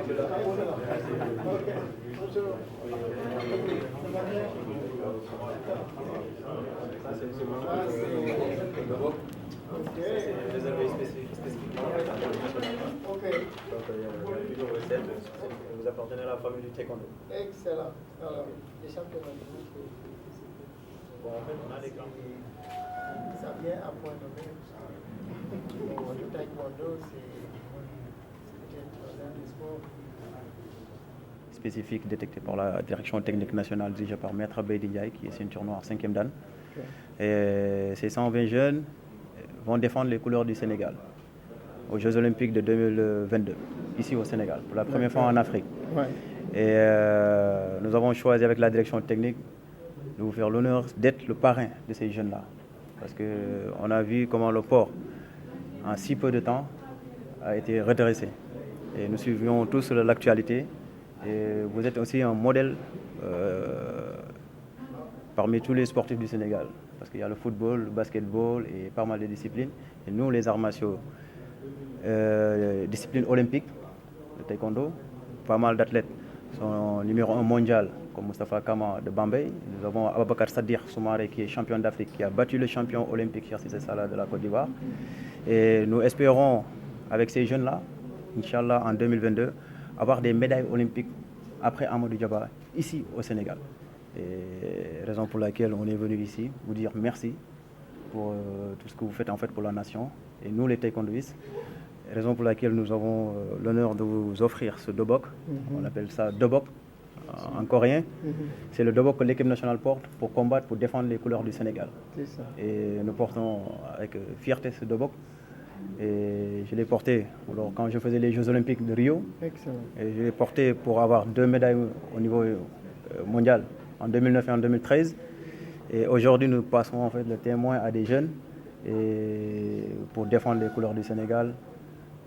C'est réservé spécifiquement à l'international. Donc, il y a plusieurs recettes. Vous appartenez à la famille du taekwondo. Excellent. Alors, les championnats du monde, Bon, en fait, on a des camps. ça vient à point nommé. Le taekwondo, c'est l'un des sports spécifique détecté par la direction technique nationale dirigée par Maître Abedi Ndiaye, qui est ceinture noire 5e dan. Et ces 120 jeunes vont défendre les couleurs du Sénégal aux Jeux Olympiques de 2022, ici au Sénégal, pour la première fois en Afrique. Ouais. Et nous avons choisi avec la direction technique de vous faire l'honneur d'être le parrain de ces jeunes-là. Parce qu'on a vu comment le port, en si peu de temps, a été redressé. Et nous suivions tous l'actualité. Et vous êtes aussi un modèle parmi tous les sportifs du Sénégal. Parce qu'il y a le football, le basketball et pas mal de disciplines. Et nous, les arts martiaux, disciplines olympiques, le taekwondo, pas mal d'athlètes sont numéro 1 mondial, comme Moustapha Kama de Bambey. Nous avons Ababakar Sadir Soumaré, qui est champion d'Afrique, qui a battu le champion olympique Cheikh Cissé Salah de la Côte d'Ivoire. Et nous espérons, avec ces jeunes-là, Inch'Allah, en 2022, avoir des médailles olympiques après Amadou Diaba, ici au Sénégal. Et raison pour laquelle on est venu ici, vous dire merci pour tout ce que vous faites en fait pour la nation. Et nous, les taekwondoïstes, raison pour laquelle nous avons l'honneur de vous offrir ce dobok. On appelle ça dobok en coréen. C'est le dobok que l'équipe nationale porte pour combattre, pour défendre les couleurs du Sénégal. C'est ça. Et nous portons avec fierté ce dobok. Et je l'ai porté quand je faisais les Jeux Olympiques de Rio. Excellent. Et je l'ai porté pour avoir 2 médailles au niveau mondial en 2009 et en 2013. Et aujourd'hui, nous passons en fait le témoin à des jeunes et pour défendre les couleurs du Sénégal.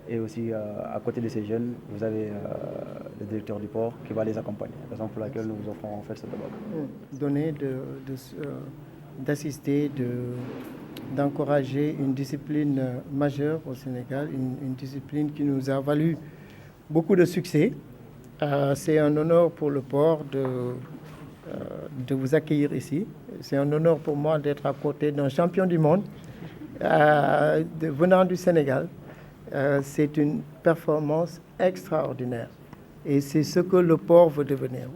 Et aussi, à côté de ces jeunes, vous avez le directeur du port qui va les accompagner. Raison pour laquelle nous vous offrons en fait ce débat. Donner, d'assister, d'encourager une discipline majeure au Sénégal, une discipline qui nous a valu beaucoup de succès. C'est un honneur pour le port de vous accueillir ici. C'est un honneur pour moi d'être à côté d'un champion du monde venant du Sénégal. C'est une performance extraordinaire et c'est ce que le port veut devenir.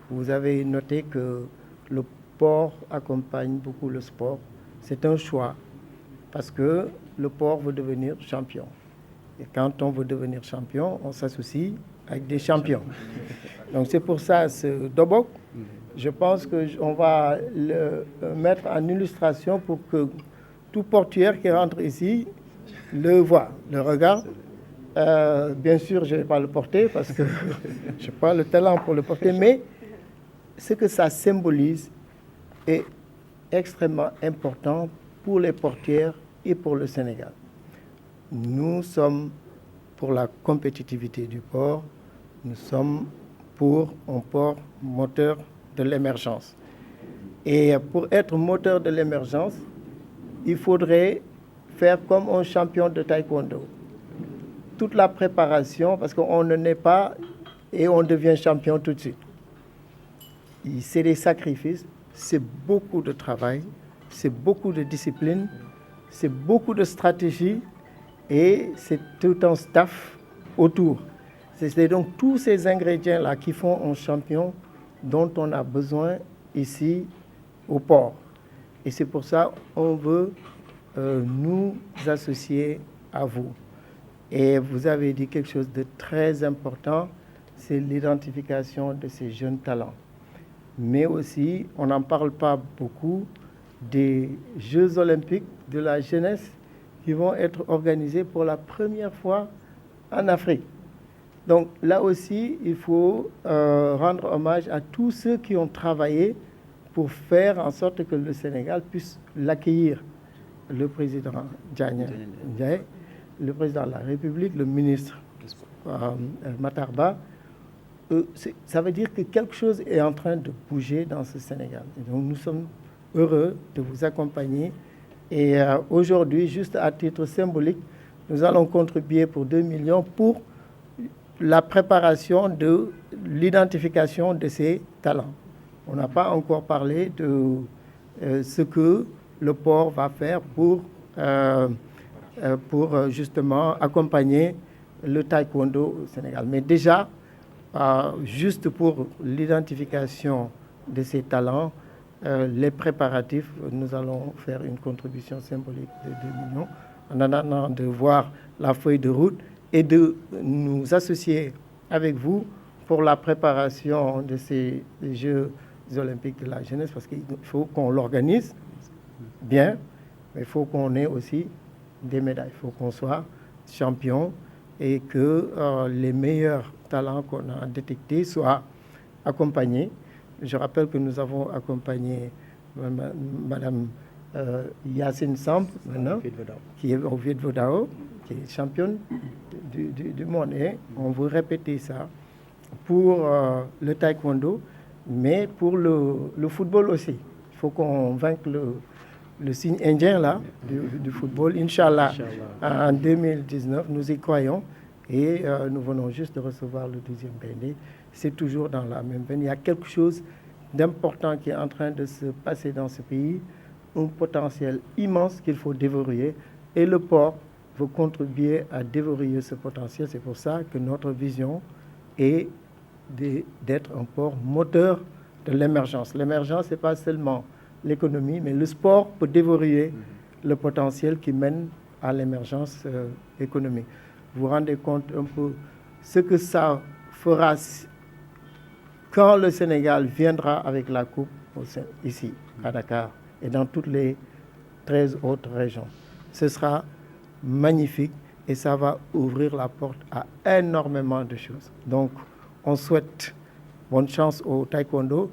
Vous avez noté que le port accompagne beaucoup le sport. C'est un choix parce que le port veut devenir champion. Et quand on veut devenir champion, on s'associe avec des champions. Donc c'est pour ça ce dobok, je pense qu'on va le mettre en illustration pour que tout portuaire qui rentre ici le voit, le regarde. Bien sûr, je ne vais pas le porter parce que je n'ai pas le talent pour le porter, mais ce que ça symbolise est extrêmement important pour les portuaires et pour le Sénégal. Nous sommes pour la compétitivité du port, nous sommes pour un port moteur de l'émergence. Et pour être moteur de l'émergence, il faudrait faire comme un champion de taekwondo. Toute la préparation, parce qu'on ne naît pas et on devient champion tout de suite. C'est des sacrifices, c'est beaucoup de travail, c'est beaucoup de discipline, c'est beaucoup de stratégie et c'est tout un staff autour. C'est donc tous ces ingrédients-là qui font un champion dont on a besoin ici au port. Et c'est pour ça qu'on veut nous associer à vous. Et vous avez dit quelque chose de très important, c'est l'identification de ces jeunes talents. Mais aussi, on n'en parle pas beaucoup, des Jeux olympiques de la jeunesse qui vont être organisés pour la première fois en Afrique. Donc là aussi, il faut rendre hommage à tous ceux qui ont travaillé pour faire en sorte que le Sénégal puisse l'accueillir. Le président Ndiaye, le président de la République, le ministre Matarba. Ça veut dire que quelque chose est en train de bouger dans ce Sénégal. Et donc nous sommes heureux de vous accompagner. Et aujourd'hui, juste à titre symbolique, nous allons contribuer pour 2 millions pour la préparation de l'identification de ces talents. On n'a pas encore parlé de ce que le port va faire pour justement accompagner le taekwondo au Sénégal. Mais déjà, juste pour l'identification de ces talents, les préparatifs, nous allons faire une contribution symbolique de 2 millions en attendant de voir la feuille de route et de nous associer avec vous pour la préparation de ces Jeux olympiques de la jeunesse, parce qu'il faut qu'on l'organise bien, mais il faut qu'on ait aussi des médailles. Il faut qu'on soit champion et que les meilleurs talents qu'on a détectés soient accompagnés. Je rappelle que nous avons accompagné Madame Yacine Samb, maintenant, qui est au Viet-Vodao, qui est championne du monde. Et on veut répéter ça pour le taekwondo, mais pour le football aussi. Il faut qu'on vainque le signe indien là, du football. Inch'Allah, en 2019, nous y croyons. Et nous venons juste de recevoir le 12e BND. C'est toujours dans la même veine. Il y a quelque chose d'important qui est en train de se passer dans ce pays, un potentiel immense qu'il faut déverrouiller. Et le port veut contribuer à déverrouiller ce potentiel. C'est pour ça que notre vision est d'être un port moteur de l'émergence. L'émergence, ce n'est pas seulement l'économie, mais le sport peut déverrouiller le potentiel qui mène à l'émergence économique. Vous vous rendez compte un peu ce que ça fera quand le Sénégal viendra avec la coupe ici, à Dakar, et dans toutes les 13 autres régions. Ce sera magnifique et ça va ouvrir la porte à énormément de choses. Donc, on souhaite bonne chance au taekwondo.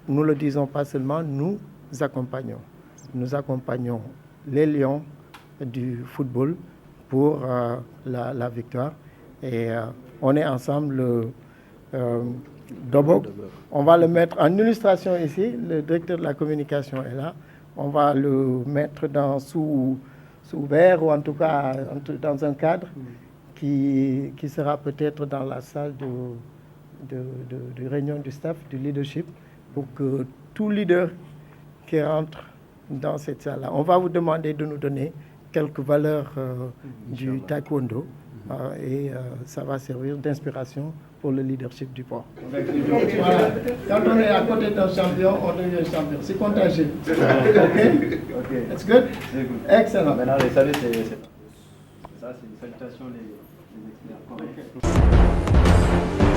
Nous ne le disons pas seulement, nous accompagnons. Nous accompagnons les lions du football pour la victoire. Et on est ensemble, Dobok. On va le mettre en illustration ici. Le directeur de la communication est là. On va le mettre sous verre ou en tout cas dans un cadre qui sera peut-être dans la salle de réunion du staff, du leadership, pour que tout leader qui rentre dans cette salle-là, on va vous demander de nous donner quelques valeurs du taekwondo et ça va servir d'inspiration pour le leadership du port. Voilà. Quand on est à côté d'un champion, on devient champion. C'est contagieux. OK? It's good? Excellent. Maintenant, les saluts, c'est ça, c'est une salutation les experts.